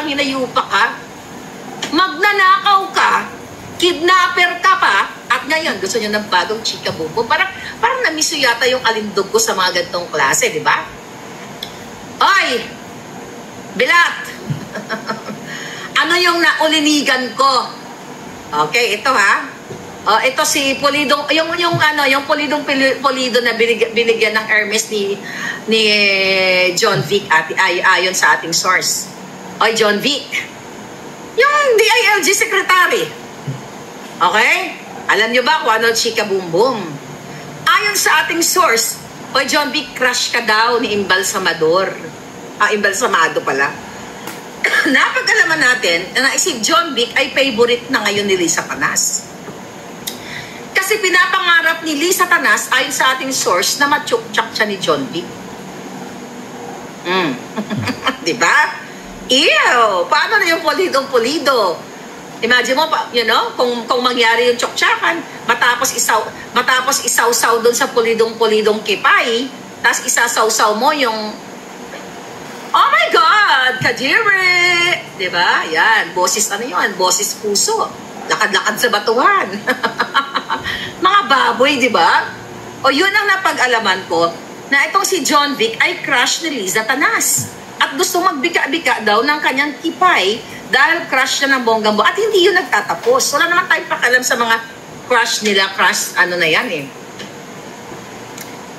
parang hinayupa ka, magnanakaw ka, kidnapper ka pa, at ngayon gusto nyo ng bagong chika bubo. Parang namiso yata yung alindog ko sa mga ganitong klase, di ba? Oy! Bilat! Ano yung naulinigan ko? Okay, ito ha. Ito si Polidong, yung Polido na binigyan ng Hermes ni John Vic ayon sa ating source. Oy, John Vic. Yung DILG secretary. Okay? Alam nyo ba kung ano chika boom boom? Ayon sa ating source, oy, John Vic, crush ka daw ni Embalsamador. Embalsamado pala. Napag-alaman natin na si John Vic ay favorite na ngayon ni Lisa Tanas. Kasi pinapangarap ni Lisa Tanas ayon sa ating source na matchuk-chak siya ni John Vic. Diba? Ew! Paano na yung polidong-polido? Imagine mo, kung mangyari yung tsuktsakan, matapos isaw-saw doon sa polidong-polidong kipay, tapos isasaw-saw mo yung, oh my God, Kadiri! Diba? Yan, boses boses puso. Lakad-lakad sa batuhan. Mga baboy, diba? O yun ang napag-alaman ko, na itong si John Vic ay crush ni Liza Tanas. At gusto magbika-bika daw ng kanyang kipay dahil crush siya ng bonggang at hindi yun nagtatapos. Wala naman tayong pakalam sa mga crush nila, crush ano na yan eh.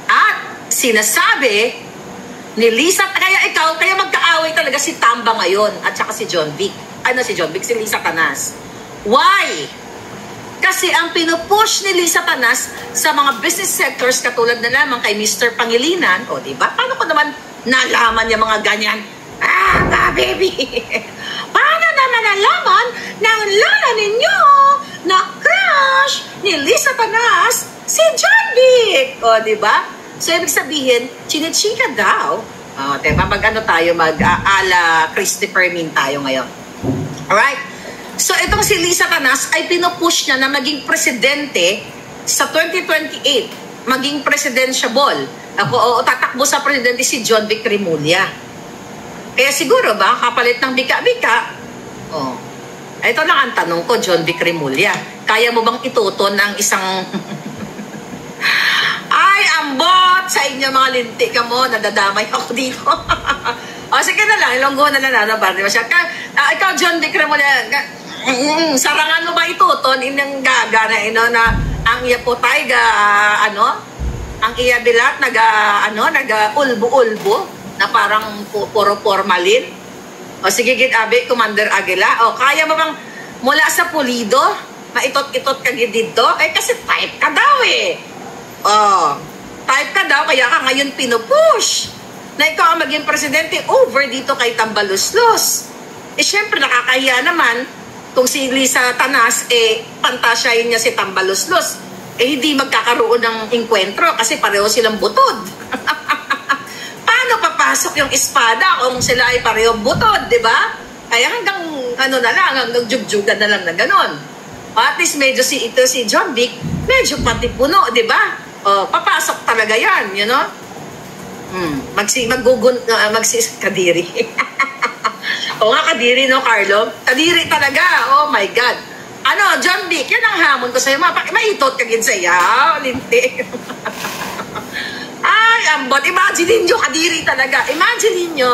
At sinasabi ni Lisa, kaya magkaaway talaga si Tamba ngayon at saka si John Vic. Si John Vic, si Lisa Tanas. Why? Kasi ang pinupush ni Lisa Tanas sa mga business sectors katulad na lamang kay Mr. Pangilinan, o diba? Paano ko naman nalaman yung mga ganyan? Baby! Paano naman nalaman ng lola ninyo na crush ni Lisa Tanas si John Vic? O diba? So, ibig sabihin, chinichika daw. Diba? Mag-ala Christopher Min tayo ngayon. Alright? So, itong si Lisa Tanas ay pinupush niya na maging presidente sa 2028. Maging presidentiable. Tatakbo sa presidente si John Vic Rimulya. Kaya siguro ba, kapalit ng bika-bika, ito lang ang tanong ko, John Vic Rimulya. Kaya mo bang ituton ng isang... Ay, ambot sa inyo mga linti ka mo, nadadamay ako dito. Sige na lang, ilonggo na lang na ba? Ikaw, John Vic Rimulya, sarangan mo ba ituton inang gaga na ang iya po tayo ang iya bilat ulbo-ulbo na parang puro formalin. Sige gid-abi, Commander Aguila. Kaya mo bang mula sa pulido, maitot-itot ka gid dito? Kasi type ka daw eh. Type ka daw, kaya ka ngayon pinupush na ikaw ang maging presidente over dito kay Tambaluslos. Siyempre nakakahiya naman kung si Lisa Tanas, pantasyahin niya si Tambaluslos. Hindi magkakaroon ng enkwentro kasi pareho silang butod. Paano papasok yung espada kung sila ay pareho butod, di ba? Kaya hanggang hanggang jugjugan na lang na ganon. At least medyo si John Vic, medyo pati puno, di ba? Papasok talaga yan, Kadiri. Kadiri, no, Carlo? Kadiri talaga, oh my God. John Vic, yan ang hamon ko sa'yo. Maitot ka gin sa'yo, linti. Ay, ambot. Imagine ninyo, kadiri talaga. Imagine ninyo,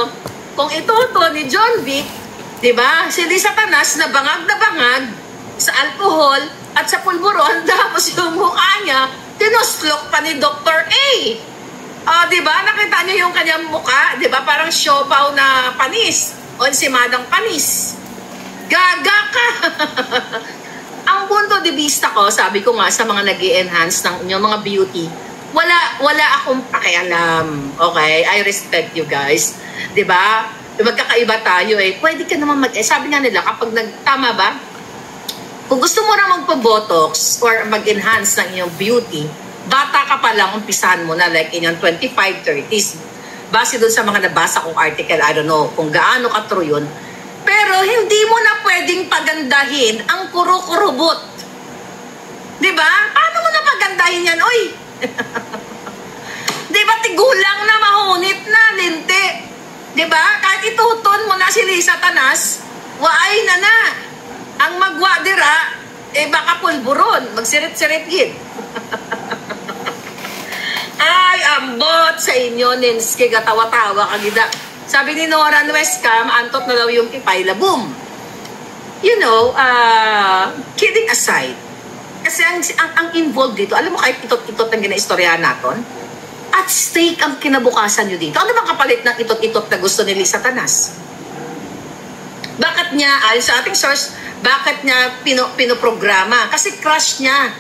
kung ituto ni John Vic, di ba, si Lisa Tanas na bangag sa alcohol at sa pulburon, tapos yung mukha niya, tinuslok pa ni Dr. A. Di ba, nakita niyo yung kanyang mukha, di ba, parang siopaw na panis. O ensimadang panis. Gaga ka! Ang punto de vista ko, sabi ko nga sa mga nag-i-enhance ng inyong mga beauty, wala akong pakialam. Okay? I respect you guys. Diba? Magkakaiba tayo eh. Pwede ka naman sabi nga nila, kapag tama ba? Kung gusto mo na magpa-botox or mag-enhance ng inyong beauty, bata ka pa lang, umpisahan mo na like inyong 25, 30s. Base doon sa mga nabasa kong article, I don't know kung gaano ka-true yun. Pero hindi mo na pwedeng pagandahin ang kuro-kurubot. Diba? Paano mo na pagandahin yan? Oy! Diba tigulang na mahunit na, linti? Diba? Kahit ituton mo na nga si Lisa Tanas, waay na. Ang magwa dira, baka pulburon, magsirit-sirit gid. Ay, ambot sa inyo, Ninski, gatawa-tawa kagida. Sabi ni Nora Nuesca, maantot na daw yung kipayla. Boom! You know, kidding aside, kasi ang involved dito, alam mo kahit itot-itot ang ginaistoryahan natin, at stake ang kinabukasan nyo dito. Ano bang kapalit ng itot-itot na gusto ni Lisa Tanas? Bakit niya, ayon sa ating source, bakit niya pinoprograma? Kasi crush niya.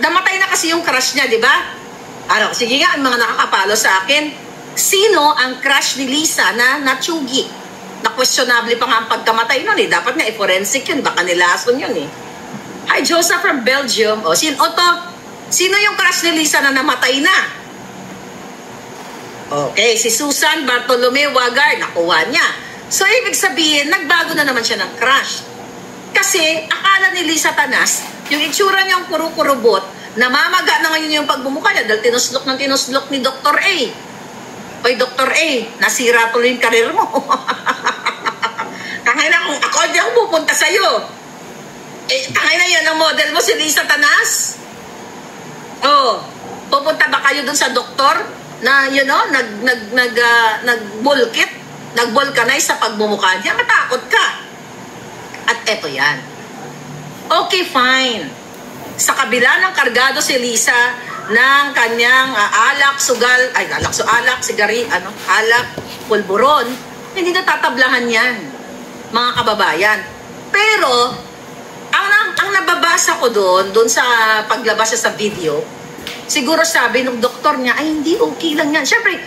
Namatay na kasi yung crush niya, di ba? Ano, sige nga, ang mga nakakapalo sa akin, sino ang crush ni Lisa na natsugi? Na questionable pa nga ang pagkamatay nun eh. Dapat nga i-forensic yun, baka nilason yun eh. Hi, Joseph from Belgium. O, sino yung crush ni Lisa na namatay na? Okay, si Susan Bartolome Wagar, nakuha niya. So, ibig sabihin, nagbago na naman siya ng crush. Kasi, akala ni Lisa Tanas, yung itsura niyang kuru-kurubot, namamaga na ngayon yung pagbumuka niya dahil tinuslok ni Dr. A. Oy, Dr. A, nasira tuloy yung karir mo. Tangay na kung ako, di ako pupunta sa'yo. Tangay na yan ang model mo, si Lisa Tanas. Oh, pupunta ba kayo dun sa doktor na, you know, nag-bulkit, nag-vulcanize sa pagmumukha niya? Matakot ka. At eto yan. Okay, fine. Sa kabila ng kargado si Lisa ng kanyang alak, pulburon, hindi natatablahan yan, mga kababayan. Pero, ang nababasa ko doon sa paglabas sa video, siguro sabi ng doktor niya, ay hindi, okay lang yan. Siyempre,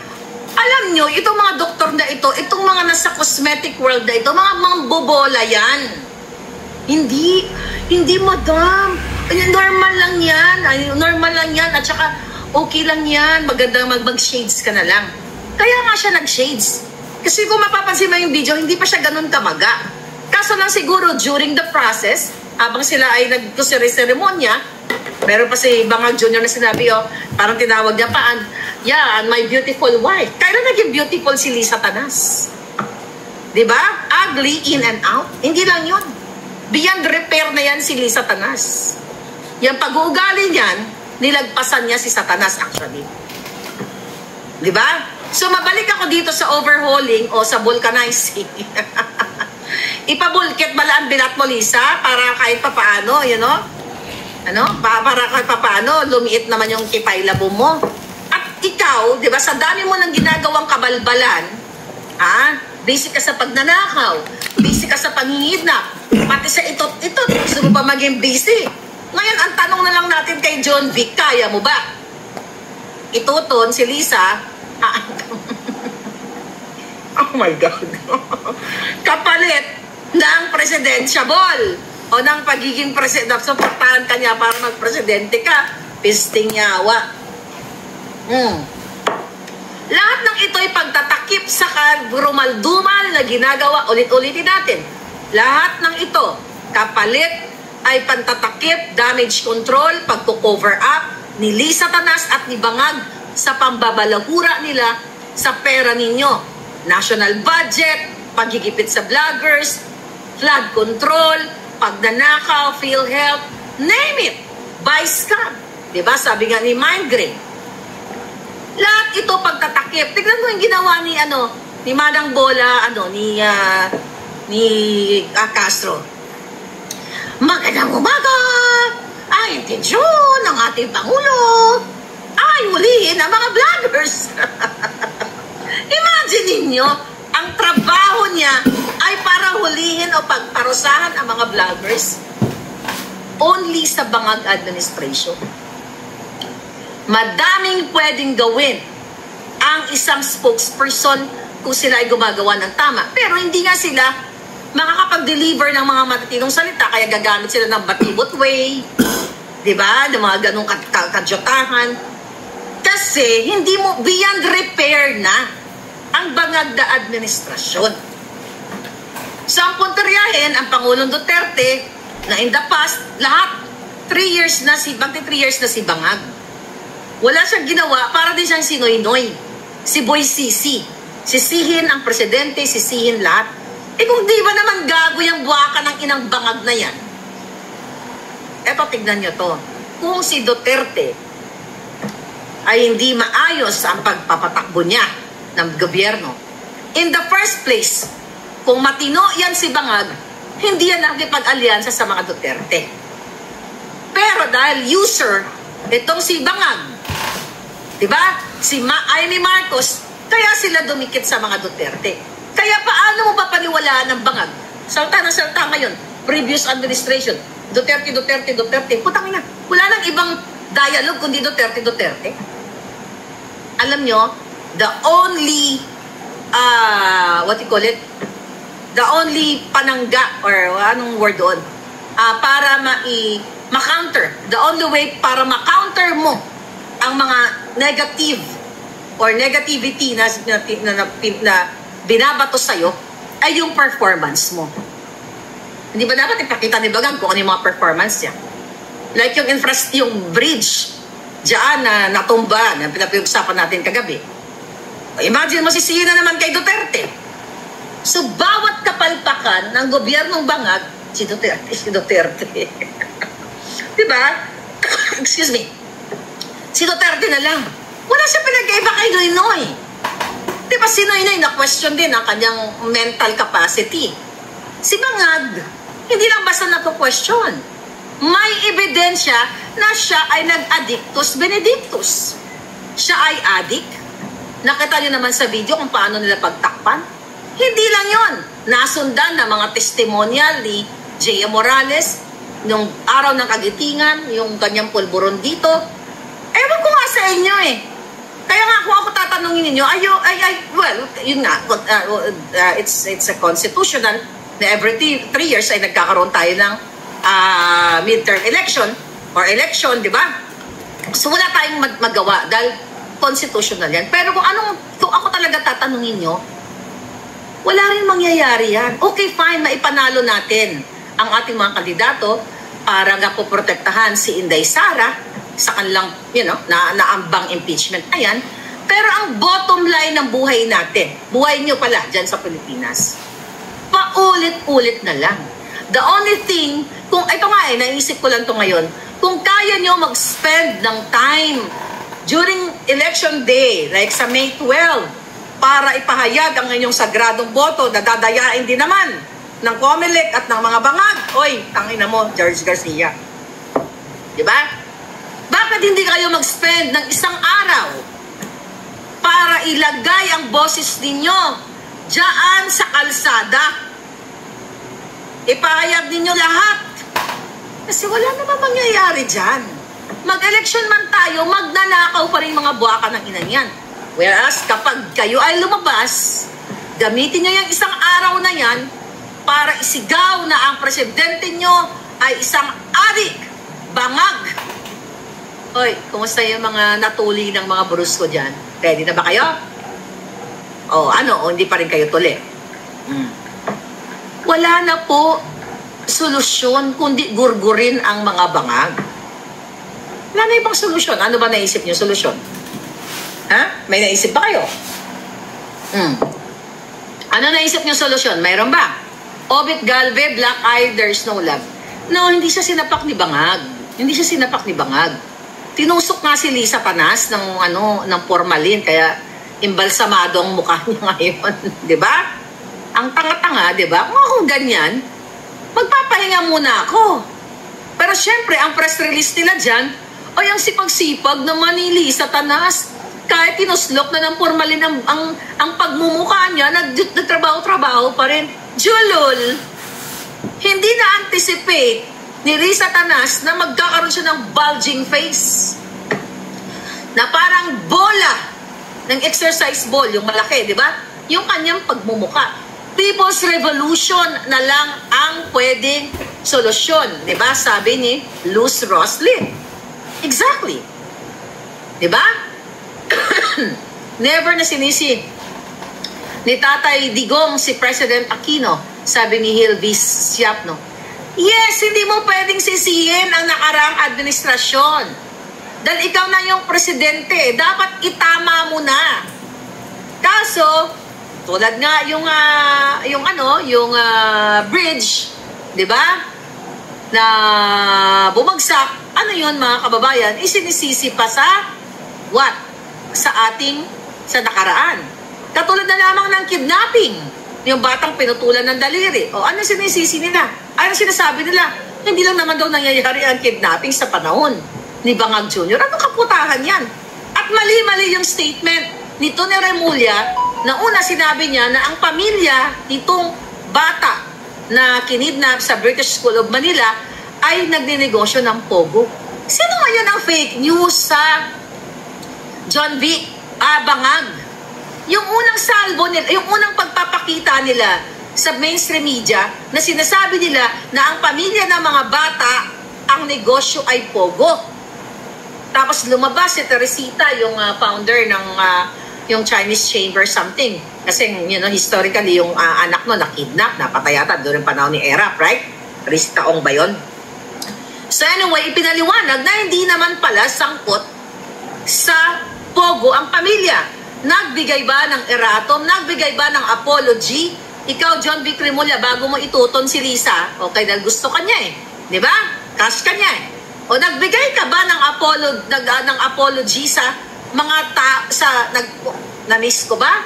alam nyo, itong mga doktor na ito, itong mga nasa cosmetic world na ito, mga bobola yan. Hindi madam. Normal lang yan. At saka, okay lang yan. Magandang mag-shades ka na lang. Kaya nga siya nag-shades. Kasi kung mapapansin mo yung video, hindi pa siya ganun kamaga. Kaso lang siguro, during the process, habang sila ay nagkusiremonya, meron pa si Bangag Jr. na sinabi, parang tinawag niya pa, yeah, my beautiful wife. Kailan naging beautiful si Lisa Tanas? Diba? Ugly in and out. Hindi lang yun. Beyond repair na yan si Lisa Tanas. Yung pag-uugali niyan, nilagpasan niya si Satanas actually. Diba? So mabalik ako dito sa overhauling o sa vulcanizing. Ipabulkit bala ang bilat mo, Lisa, para kahit papaano, you know? Para kahit papaano, lumiit naman yung kipaylabo mo. At ikaw, diba, sa dami mo ng ginagawang kabalbalan, busy ka sa pagnanakaw, busy ka sa pangingidnap, pati sa itot-itot, gusto mo pa maging busy. Ngayon, ang tanong na lang natin kay John Vic, kaya mo ba? Ituton, si Lisa, oh my God, kapalit ng presidentiable o ng pagiging president, suportahan ka niya para magpresidente ka, pisting yawa. Lahat ng ito'y pagtatakip sa rumaldumal na ginagawa, ulit-ulitin natin. Lahat ng ito, kapalit ay pantatakip, damage control, pagko-cover up ni Lisa Tanas at ni Bangag sa pambabalahura nila sa pera ninyo. National budget, pagigipit sa vloggers, flood control, pagnanakaw, PhilHealth, name it, by scam. Diba? Sabi nga ni Mindgreen. Lahat ito pagtatakip. Tignan mo yung ginawa ni Manang Bola, ni Castro. Magandang umaga! Ang intensyon ng ating Pangulo ay hulihin ang mga vloggers. Imagine ninyo, ang trabaho niya ay para hulihin o pagparusahan ang mga vloggers only sa Bangag administration. Madaming pwedeng gawin ang isang spokesperson kung sila ay gumagawa ng tama. Pero hindi nga sila makakapag-deliver ng mga matatinong salita, kaya gagamit sila ng batibot way, diba? Ng mga ganong kadyotahan. Kasi hindi mo, beyond repair na ang Bangag na administrasyon. So ang punteriyahin, ang Pangulong Duterte, na in the past, lahat, 3 years na si Bangag. Wala siyang ginawa, para din siyang sinoy-noy. Si Boy Sisi. Sisihin ang presidente, sisihin lahat. Eh kung di ba naman gago yung buwaka ng inang bangag na yan? Eto, tignan nyo to. Kung si Duterte ay hindi maayos ang pagpapatakbo niya ng gobyerno, in the first place, kung matino yan si Bangag, hindi yan nakikipag-alyansa sa mga Duterte. Pero dahil user, itong si Bangag, diba? Ayaw ni Marcos, kaya sila dumikit sa mga Duterte. Kaya paano mo papaniwalaan ng Bangag? Salta na salta ngayon, previous administration, Duterte, Duterte, Duterte. Putang ina, wala nang ibang dialogue kundi Duterte, Duterte. Alam nyo, the only, what you call it? The only panangga, or anong word doon, para ma-counter, the only way para ma-counter mo ang mga negative or negativity na binabato sa'yo ay yung performance mo. Hindi ba dapat ipakita ni Bangag kung ano yung mga performance niya? Like yung bridge diyan na natumba, na pinag-usapan natin kagabi. Imagine mo si Sina naman kay Duterte. So, bawat kapalpakan ng gobyernong Bangag, si Duterte. Diba? Excuse me. Si Duterte na lang. Wala siya pinag-iba kay Noynoy. Diba si Noynoy na-question din ang kanyang mental capacity. Si Bangag, hindi lang basta na-question. May ebidensya na siya ay nag-addictus benedictus. Siya ay addict. Nakita niyo naman sa video kung paano nila pagtakpan. Hindi lang yon. Nasundan ng mga testimonial ni J.A. Morales nung araw ng kagitingan, yung kanyang pulburon dito. Ewan ko nga sa inyo eh. Kaya nga kung ako tatanungin ninyo, well, yun nga, it's a constitutional na every 3 years ay nagkakaroon tayo ng midterm election or election, di ba? So wala tayong magawa dahil constitutional yan. Pero kung ako talaga tatanungin nyo, wala rin mangyayari yan. Okay, fine, maipanalo natin ang ating mga kandidato para nga poprotektahan si Inday Sara sa kanilang, naambang impeachment na yan. Pero ang bottom line ng buhay natin, buhay nyo pala dyan sa Pilipinas, paulit-ulit na lang. The only thing, kung ito nga naisip ko lang to ngayon, kung kaya nyo mag-spend ng time during election day, like sa May 12, para ipahayag ang inyong sagradong boto na dadayain din naman ng COMELEC at ng mga bangag. Oy, tangina mo, George Garcia. Diba? Bakit hindi kayo mag-spend ng isang araw para ilagay ang boses ninyo diyan sa kalsada? Ipahayag ninyo lahat. Kasi wala naman mangyayari dyan. Mag-election man tayo, magnanakaw pa rin mga buwaka ng inan yan. Whereas kapag kayo ay lumabas, gamitin nyo yung isang araw na yan para isigaw na ang presidente nyo ay isang adik, bangag. Hoy, kumusta yung mga natuli ng mga brusko dyan? Ready na ba kayo? O hindi pa rin kayo tuli? Wala na po solusyon kundi gurgurin ang mga bangag. Wala na ibang solusyon. Ano ba naisip nyo solusyon? Ha? May naisip ba kayo? Ano naisip nyo solusyon? Mayroon ba? Obit Galve, Black Eye, There's No Love. No, hindi siya sinapak ni Bangag. Hindi siya sinapak ni Bangag. Tinusok nga si Lisa Panas ng formalin, kaya imbalsamado ang mukha niya ngayon. Diba? Ang tanga-tanga, diba? Kung ako ganyan, magpapahinga muna ako. Pero syempre, ang press release nila dyan, ay ang sipag-sipag naman ni Lisa Panas. Kahit tinuslok na ng formalin ang pagmumukha niya, nagtrabaho-trabaho pa rin. Julol, hindi na-anticipate ni Lisa Tanas na magkakaroon siya ng bulging face. Na parang bola ng exercise ball, yung malaki, di ba? Yung kanyang pagmumuka. People's Revolution na lang ang pwedeng solusyon. Di ba? Sabi ni Luz Roslin. Exactly. Di ba? Never na sinisi ni Tatay Digong si President Aquino, sabi ni Hilvis Siapno. Yes, hindi mo pwedeng sisihin ang nakaraang administrasyon. Dahil ikaw na yung presidente, dapat itama mo na. Kaso, Tulad nga yung bridge, 'di ba? Na bumagsak. Ano 'yun, mga kababayan? Isinisisi pa sa what? Sa nakaraan. Katulad na lamang ng kidnapping. Yung batang pinutulan ng daliri. O ano sinisisi nila? Ano sinasabi nila? Hindi lang naman daw nangyayari ang kidnapping sa panahon ni Bangag Jr. Ano kaputahan yan? At mali-mali yung statement ni Tony Remulla na una sinabi niya na ang pamilya nitong bata na kinidnap sa British School of Manila ay nagninegosyo ng pogo. Sino ngayon ang fake news sa John Vic Bangag? Yung unang salvo nila, yung unang pagpapakita nila sa mainstream media na sinasabi nila na ang pamilya ng mga bata, ang negosyo ay pogo. Tapos lumabas si Teresita, yung founder ng yung Chinese Chamber something. Kasi historically yung anak no nakidnap, napatay yata doon yung panahon ni Erap, right? Teresita Ong ba yun? So anyway, ipinaliwanag na hindi naman pala sangkot sa pogo ang pamilya. Nagbigay ba ng erratum? Nagbigay ba ng apology? Ikaw, John Vic Remulla, bago mo ituton si Lisa, okay, dahil gusto ka niya eh. Di ba? Cash ka niya eh. O nagbigay ka ba ng apology sa mga na-miss ko ba?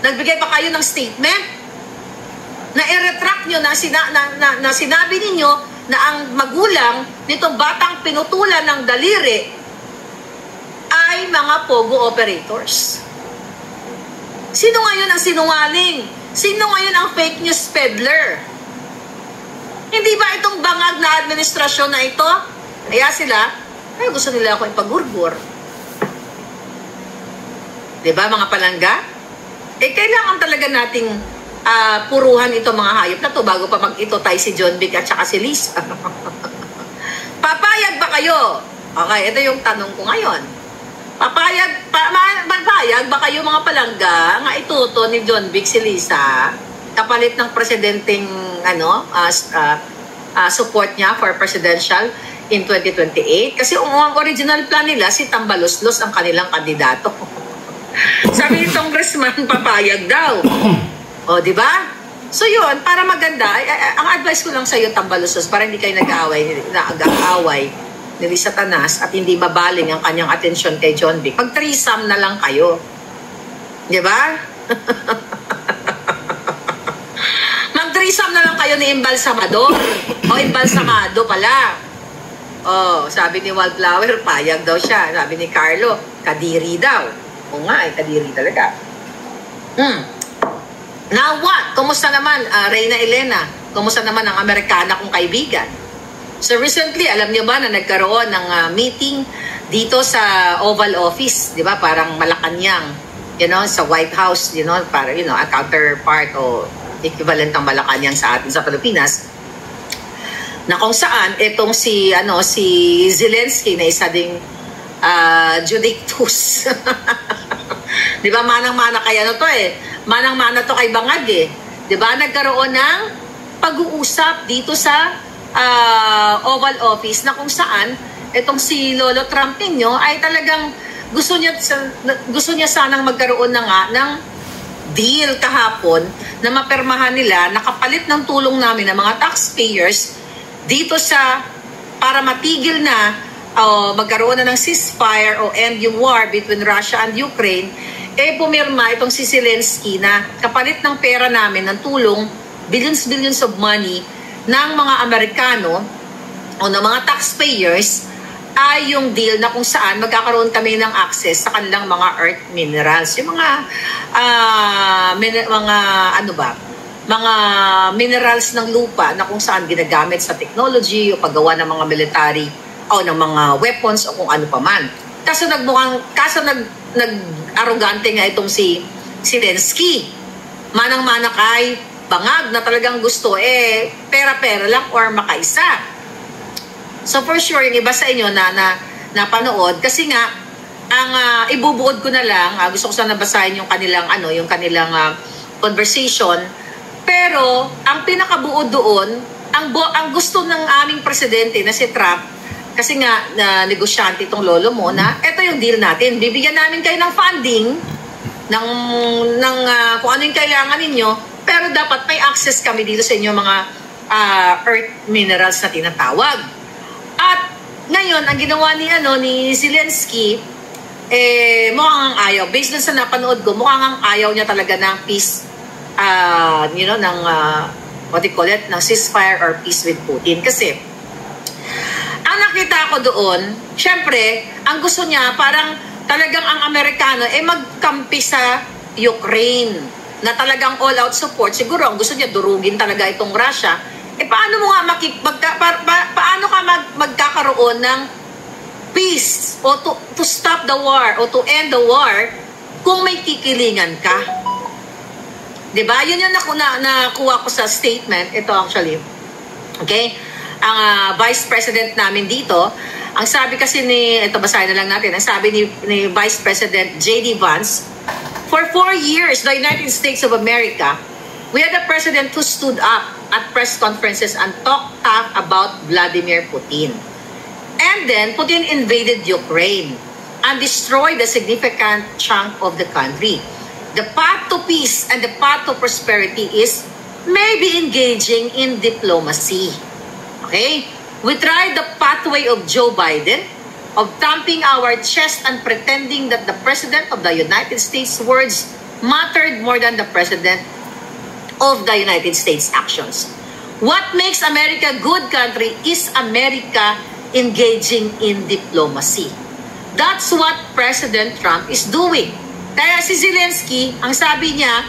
Nagbigay ba kayo ng statement? Na i-retract nyo na sinabi ninyo na ang magulang nitong batang pinutulan ng daliri ay mga pogo operators. Sino ngayon ang sinungaling? Sino ngayon ang fake news peddler? Hindi ba itong bangag na administrasyon na ito? Kaya sila, gusto nila ako ipagurgur. Diba mga palangga? Kailangan talaga nating puruhan itong mga hayop na to bago pa mag-ito tayo si John Vic at saka si Lisa. Papayag ba kayo? Okay, ito yung tanong ko ngayon. Papayag ba kayo mga palangga nga ituto ni John Vic si Lisa kapalit ng presidenteng support niya for presidential in 2028? Kasi ang original plan nila si Tambaloslos ang kanilang kandidato. Sabi ni Congressman, papayag daw. O, di ba? So yun, para maganda, ang advice ko lang sa iyo, Tambaloslos, para hindi kayo nag-aaway ni Satanas at hindi mabaling ang kanyang atensyon kay John Vic. Mag-threesome na lang kayo. Di ba? Mag-threesome na lang kayo ni Embalsamador. O, Embalsamado pala. O, sabi ni Wildflower, payag daw siya. Sabi ni Carlo, kadiri daw. O nga, kadiri talaga. Now what? Kumusta naman, Reyna Elena? Kumusta naman ang Amerikana kong kaibigan? So recently, alam niyo ba na nagkaroon ng meeting dito sa Oval Office, 'di ba? Parang Malacanang, sa White House, para a counterpart o equivalent ng Malacanang sa atin sa Pilipinas. Na kung saan itong si Zelensky na isa ding Judictus. 'Di ba? Manang-mana kaya to eh. Manang-mana to kay Bangag eh. 'Di ba? Nagkaroon ng pag-uusap dito sa Oval Office na kung saan itong si Lolo Trump ninyo ay talagang gusto niya sanang magkaroon na nga ng deal kahapon na mapermahan nila na kapalit ng tulong namin ng mga taxpayers dito para matigil na magkaroon na ng ceasefire o end yung war between Russia and Ukraine. Pumirma itong si Zelensky na kapalit ng pera namin ng tulong, billions of money ng mga Amerikano o ng mga taxpayers ay yung deal na kung saan magkakaroon kami ng access sa kanilang mga earth minerals. Yung mga mga minerals ng lupa na kung saan ginagamit sa technology o paggawa ng mga military o ng mga weapons o kung ano pa man. Kaso nag-arrogante nga itong si Zelensky. Manang-mana kay Bangag na talagang gusto pera-pera lang or makaisa. So for sure, yung iba sa inyo na napanood, kasi nga ang ibubuod ko na lang, gusto ko sana basahin yung kanilang conversation. Pero ang pinakabuod doon, ang gusto ng aming presidente na si Trump, kasi nga negosyante itong lolo mo na ito yung deal natin. Bibigyan namin kayo ng funding kung ano yung kailangan ninyo, pero dapat may access kami dito sa inyo mga earth minerals na tinatawag. At ngayon, ang ginawa ni Zelensky, mukhang ayaw. Based dun sa napanood ko, mukhang ayaw niya talaga ng peace, what you call it, ng ceasefire or peace with Putin. Kasi, ang nakita ko doon, syempre, ang gusto niya, parang talagang ang Amerikano, magkampi sa Ukraine, na talagang all-out support. Siguro, ang gusto niya, durugin talaga itong Russia. Paano mo nga paano ka magkakaroon ng peace o to stop the war o to end the war kung may kikilingan ka? Diba? Yun yung nakuha ko sa statement. Ito actually. Okay? Ang Vice President namin dito, ang sabi kasi ito basahin na lang natin, ang sabi ni Vice President J.D. Vance, for 4 years, the United States of America, we had a president who stood up at press conferences and talked tough about Vladimir Putin. And then, Putin invaded Ukraine and destroyed a significant chunk of the country. The path to peace and the path to prosperity is maybe engaging in diplomacy. Okay? We tried the pathway of Joe Biden, of thumping our chest and pretending that the President of the United States' words mattered more than the President of the United States' actions. What makes America a good country is America engaging in diplomacy. That's what President Trump is doing. Kaya si Zelensky, ang sabi niya,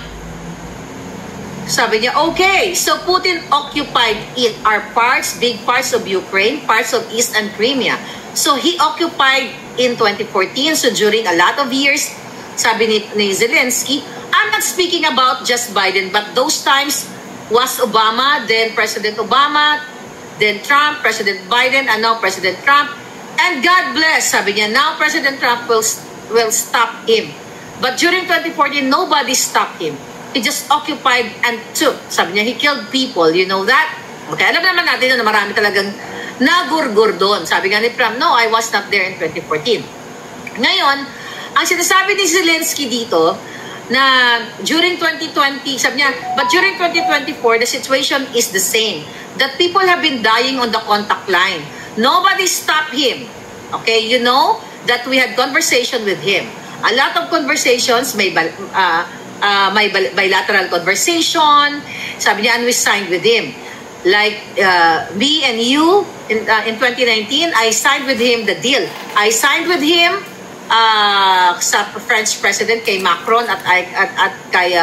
okay, so Putin occupied our parts, big parts of Ukraine, parts of East and Crimea. So he occupied in 2014, so during a lot of years, sabi ni Zelensky, I'm not speaking about just Biden, but those times was Obama, then President Obama, then Trump, President Biden, and now President Trump. And God bless, sabi niya, now President Trump will stop him. But during 2014, nobody stopped him. He just occupied and took. Sabi niya, he killed people. You know that? Okay, alam naman natin na marami talagang nagurgur doon. Sabi nga ni Trump, no, I was not there in 2014. Ngayon, ang sinasabi ni Zelensky dito, na during 2020, sabi niya, but during 2024, the situation is the same. That people have been dying on the contact line. Nobody stopped him. Okay, you know that we had conversation with him. A lot of conversations, may bilateral conversation. Sabi niya, and we signed with him. Like me and you, in 2019, I signed with him the deal. I signed with him sa French President kay Macron at kay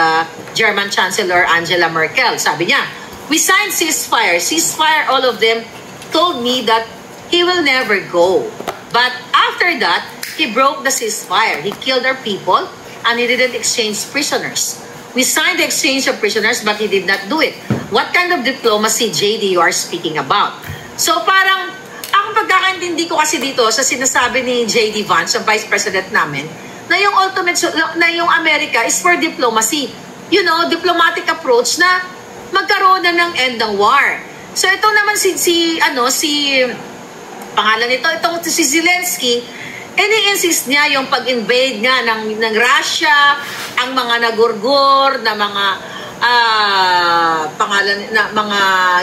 German Chancellor Angela Merkel. Sabi niya, we signed ceasefire. Ceasefire, all of them told me that he will never go. But after that, he broke the ceasefire. He killed our people and he didn't exchange prisoners. We signed the exchange of prisoners but he did not do it. What kind of diplomacy, JD, you are speaking about? So parang, ang pagkakaintindi ko kasi dito sa sinasabi ni JD Vance, ang Vice President namin, na yung ultimate, na yung America is for diplomacy. You know, diplomatic approach na magkaroon na ng end ng war. So ito naman pangalan nito, itong si Zelensky, ini-insist niya yung pag-invade nga ng Russia, ang mga nagurgur na mga mga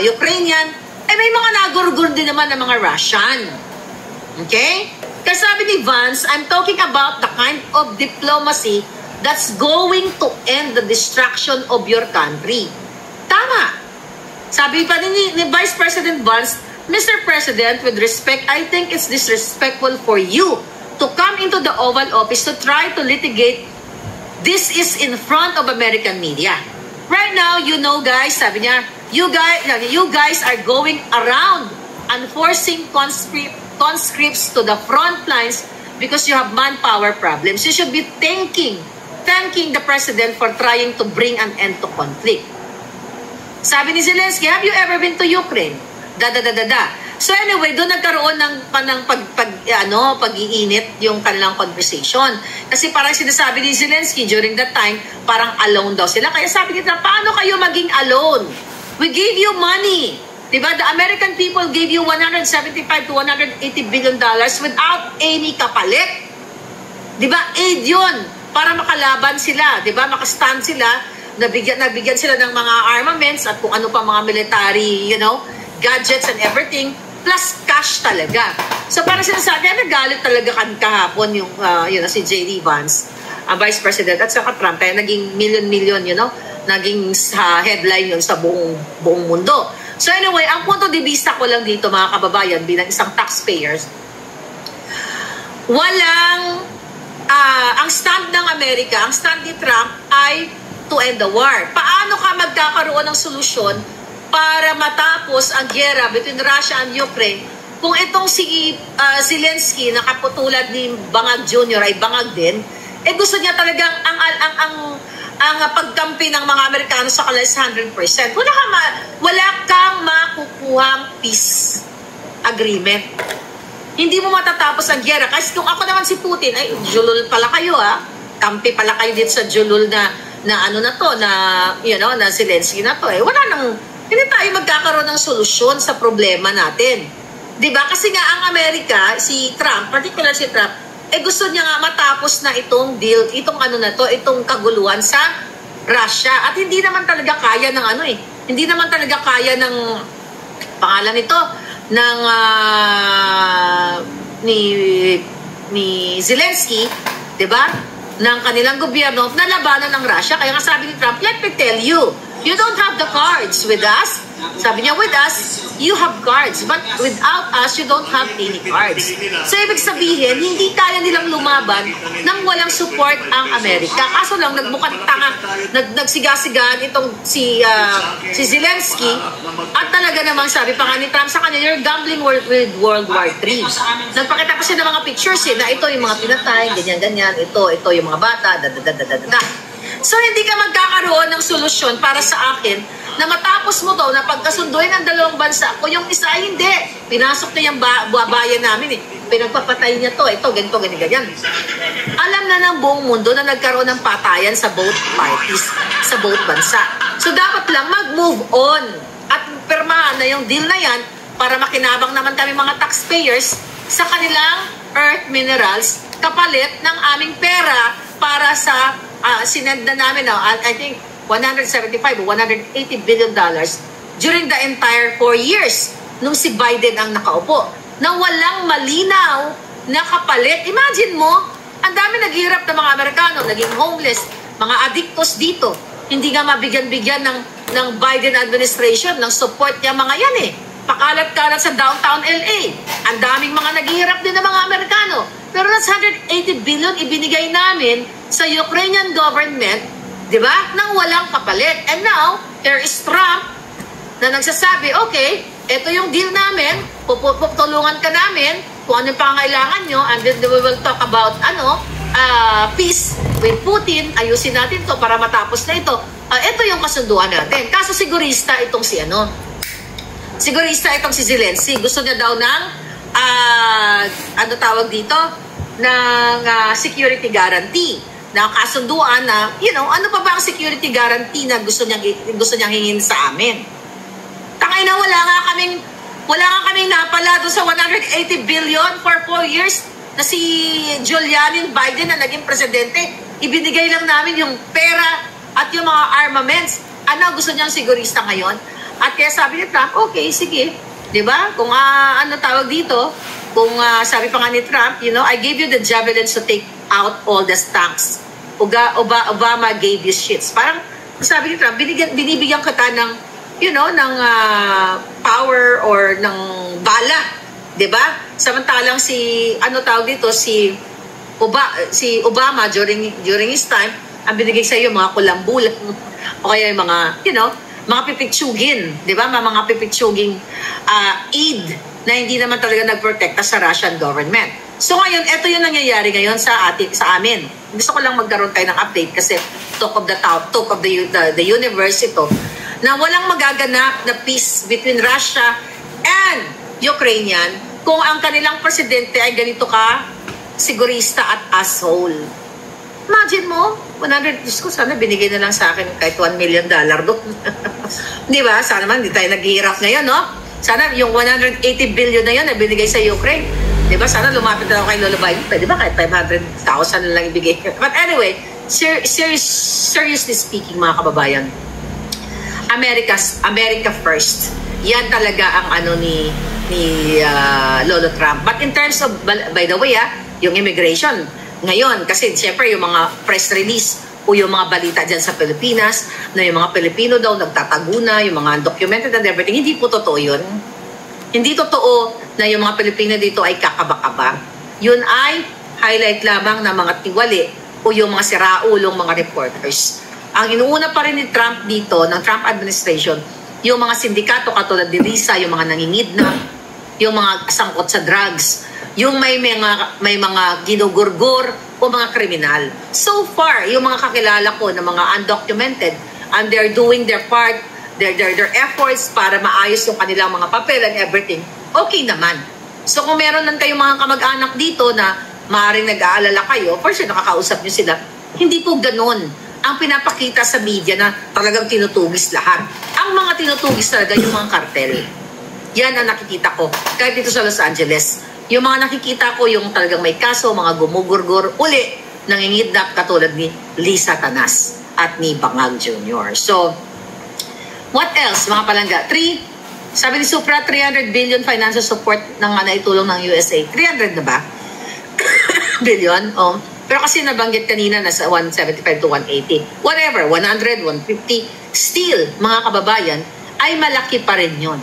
Ukrainian, may mga nagurgur din naman ng mga Russian. Okay? Kasi sabi ni Vance, I'm talking about the kind of diplomacy that's going to end the destruction of your country. Tama. Sabi pa ni Vice President Vance, Mr. President, with respect, I think it's disrespectful for you to come into the Oval Office to try to litigate. This is in front of American media. Right now, you know guys, sabi niya, you guys are going around and forcing conscripts to the front lines because you have manpower problems. You should be thanking the President for trying to bring an end to conflict. Sabi ni Zelensky, have you ever been to Ukraine? So anyway, doon nagkaroon ng pag-iinit yung kanilang conversation. Kasi parang sinasabi ni Zelensky during that time, parang alone daw sila. Kaya sabi nila, paano kayo maging alone? We gave you money. Diba? The American people gave you $175 to $180 billion without any kapalit. Diba? Aid yun. para makalaban sila, di ba? Makastand sila, nabigyan sila ng mga armaments at kung ano pa mga military, gadgets and everything, plus cash talaga. So para sinasabi, nagalit talaga kahapon yung si J.D. Vance, Vice President, at saka Trump, kaya naging million, naging headline yun sa buong mundo. So anyway, ang punto de vista ko lang dito mga kababayan bilang isang taxpayers, ang stand ng Amerika, ang stand ni Trump ay to end the war. Paano ka magkakaroon ng solusyon para matapos ang gyera between Russia and Ukraine kung itong si Zelensky na kaputulad ni Bangag Jr. ay bangag din, gusto niya talagang ang pagkampi ng mga Amerikano sa kanila is 100%. Wala kang makukuhang peace agreement. Hindi mo matatapos ang gyera. Kasi kung ako naman si Putin, ay julul pala kayo kampi pala kayo dito sa julul na Zelensky na to. Hindi tayo magkakaroon ng solusyon sa problema natin. Diba? Kasi nga ang Amerika, si Trump, particular si Trump, gusto niya nga matapos na itong deal, itong itong kaguluhan sa Russia. At hindi naman talaga kaya ng hindi naman talaga kaya ng pangalan nito, ng ni Zelensky, 'di ba? Ng kanilang gobyerno na labanan ng Russia. Kaya nga sabi ni Trump, let me tell you, you don't have the cards with us. Sabi niya, with us, you have cards. But without us, you don't have any cards. So, ibig sabihin, hindi kaya nilang lumaban nang walang support ang Amerika. Kaso lang, nagmukhang tanga, nagsigasigaan itong si Zelensky. At talaga namang sabi pa nga ni Trump sa kanya, you're gambling with World War III. Nagpakita pa siya ng mga pictures na ito yung mga pinatay, ganyan-ganyan, ito yung mga bata, So, hindi ka magkakaroon ng solusyon para sa akin na matapos mo to, na pagkasunduin ng dalawang bansa, kung yung isa ay hindi, pinasok na yung bayan namin pinagpapatay niya to, ito, ganito, ganyan. Alam na ng buong mundo na nagkaroon ng patayan sa both parties, sa both bansa. So dapat lang mag-move on at pirmahan na yung deal na yan para makinabang naman kami mga taxpayers sa kanilang earth minerals kapalit ng aming pera para sa sinend na namin, I think, $175 or $180 billion during the entire 4 years nung si Biden ang nakaupo na walang malinaw na kapalit. Imagine mo, ang dami naghihirap ng mga Amerikano, naging homeless, mga addictos dito. Hindi nga mabigyan-bigyan ng Biden administration ng support niya mga yan Pakalat-kalat sa downtown LA. Ang daming mga naghihirap din ng mga Amerikano. Pero that's 180 billion ibinigay namin sa Ukrainian government, di ba? Nang walang kapalit. And now, there is Trump na nagsasabi, okay, ito yung deal namin, tulungan ka namin kung ano yung pangailangan nyo, and then we will talk about peace with Putin, ayusin natin to para matapos na ito. Ito yung kasunduan natin. Kaso sigurista itong si Zelensky. Gusto niya daw ng tawag dito? Ng security guarantee. Na kasunduan na, ano pa ba ang security guarantee na gusto niyang hingin sa amin? Tangay na wala nga kaming napala doon sa 180 billion for 4 years na si Julian Biden na naging presidente. Ibinigay lang namin yung pera at yung mga armaments. Ano gusto niyang sigurista ngayon? At kaya sabi ni Trump, okay, sige. Diba? Kung tawag dito, kung sabi pa nga ni Trump, I gave you the javelins to take out all the tanks. Obama gave you shits. Parang sabi ni Trump, binibigyan kita ng, ng power or ng bala. Diba? Samantalang si Obama during his time, ang binigay sa iyo mga kulambulan o kaya yung mga, mga pipitsugin, di ba? Mga pipitsuging aid na hindi naman talaga nagprotekta sa Russian government. So ngayon, ito yung nangyayari ngayon sa amin. Gusto ko lang magkaroon tayo ng update kasi talk of the universe ito, na walang magaganap na peace between Russia and Ukrainian kung ang kanilang presidente ay ganito ka sigurista at asshole. Imagine mo, 100, Diyos ko, sana binigay na lang sa akin kahit $1 million doon. Di ba? Sana man, hindi tayo naghihirap ngayon, no? Sana yung 180 billion na yun na binigay sa Ukraine, Diba? Sana lumapit na ako kay Lolo Biden. Pwede ba kahit 500,000 na lang ibigay? But anyway, seriously speaking, mga kababayan, America first. Yan talaga ang ano ni Lolo Trump. But in terms of, by the way, yung immigration, ngayon, kasi siyempre yung mga press release o yung mga balita dyan sa Pilipinas, na yung mga Pilipino daw nagtatago na, yung mga undocumented and everything, hindi po totoo yun. Hindi totoo na yung mga Pilipino dito ay kakaba-kaba. Yun ay highlight lamang ng mga tiwali o yung mga siraulong mga reporters. Ang inuuna pa rin ni Trump dito, ng Trump administration, yung mga sindikato katulad ni Lisa, yung mga nangingidnap, yung mga sangkot sa drugs, yung may mga ginugurgur o mga kriminal. So far, yung mga kakilala ko na mga undocumented, and they're doing their part, their efforts para maayos yung kanilang mga papel and everything, okay naman. So kung meron lang kayong mga kamag-anak dito na maaaring nag-aalala kayo, for sure nakakausap nyo sila, hindi po ganun ang pinapakita sa media na talagang tinutugis lahat. Ang mga tinutugis talaga yung mga kartel. Yan ang nakikita ko. Kahit dito sa Los Angeles, yung mga nakikita ko, yung talagang may kaso, mga gumugurgur, uli, nangingidnap katulad ni Lisa Tanas at ni Bangag Jr. So, what else, mga palangga? Sabi ni Supra, 300 billion financial support ng naitulong ng USA. 300 na ba? Billion? Oh. Pero kasi nabanggit kanina nasa 175 to 180. Whatever, 100, 150. Still, mga kababayan, ay malaki pa rin yun.